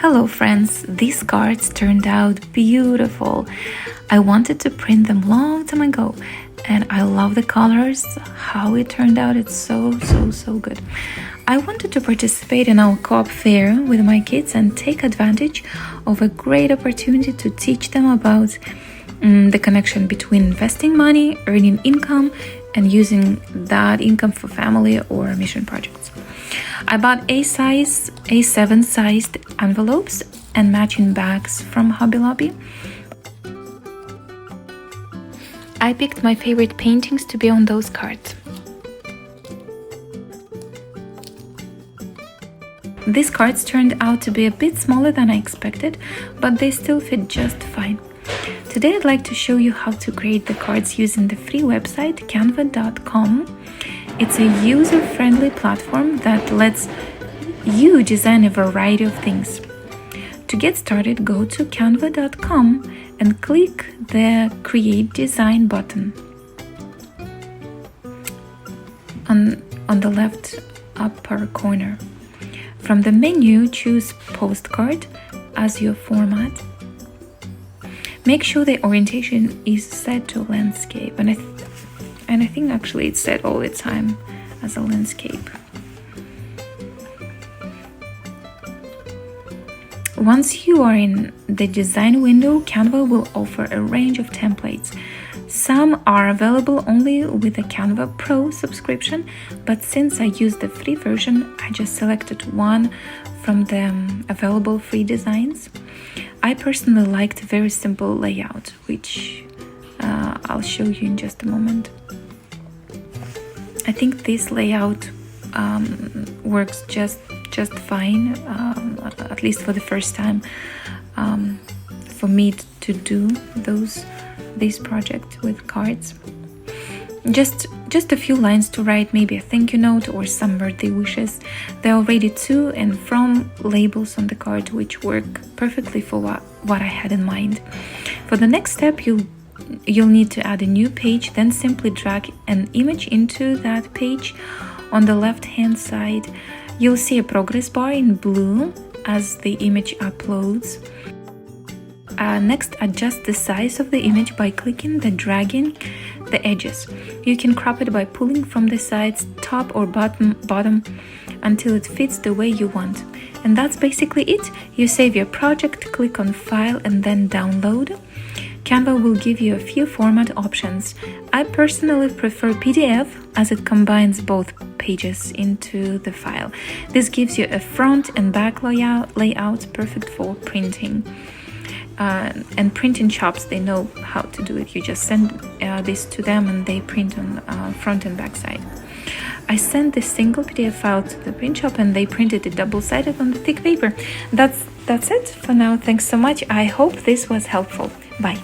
Hello friends, these cards turned out beautiful. I wanted to print them long time ago and I love the colors, how it turned out. It's so good. I wanted to participate in our co-op fair with my kids and take advantage of a great opportunity to teach them about the connection between investing money, earning income, and using that income for family or mission projects. I bought A7 sized envelopes and matching bags from Hobby Lobby. I picked my favorite paintings to be on those cards. These cards turned out to be a bit smaller than I expected, but they still fit just fine. Today I'd like to show you how to create the cards using the free website canva.com. It's a user-friendly platform that lets you design a variety of things. To get started, go to canva.com and click the Create Design button on the left upper corner. From the menu, choose Postcard as your format. Make sure the orientation is set to landscape, and I think actually it's set all the time as a landscape. Once you are in the design window, Canva will offer a range of templates. Some are available only with a Canva Pro subscription, but since I used the free version, I just selected one from the available free designs. I personally liked a very simple layout, which I'll show you in just a moment. I think this layout works just fine, at least for the first time for me to do this project with cards. Just a few lines to write, maybe a thank you note or some birthday wishes. There are already to and from labels on the card, which work perfectly for what I had in mind. For the next step, you'll need to add a new page, then simply drag an image into that page. On the left hand side, you'll see a progress bar in blue as the image uploads. Next, adjust the size of the image by clicking and dragging the edges. You can crop it by pulling from the sides, top or bottom until it fits the way you want. And that's basically it. You save your project, click on File and then Download. Canva will give you a few format options. I personally prefer PDF as it combines both pages into the file. This gives you a front and back layout perfect for printing. And printing shops, they know how to do it. You just send this to them and they print on front and back side. I sent this single PDF file to the print shop and they printed it double-sided on the thick paper. That's it for now. Thanks so much. I hope this was helpful. Bye.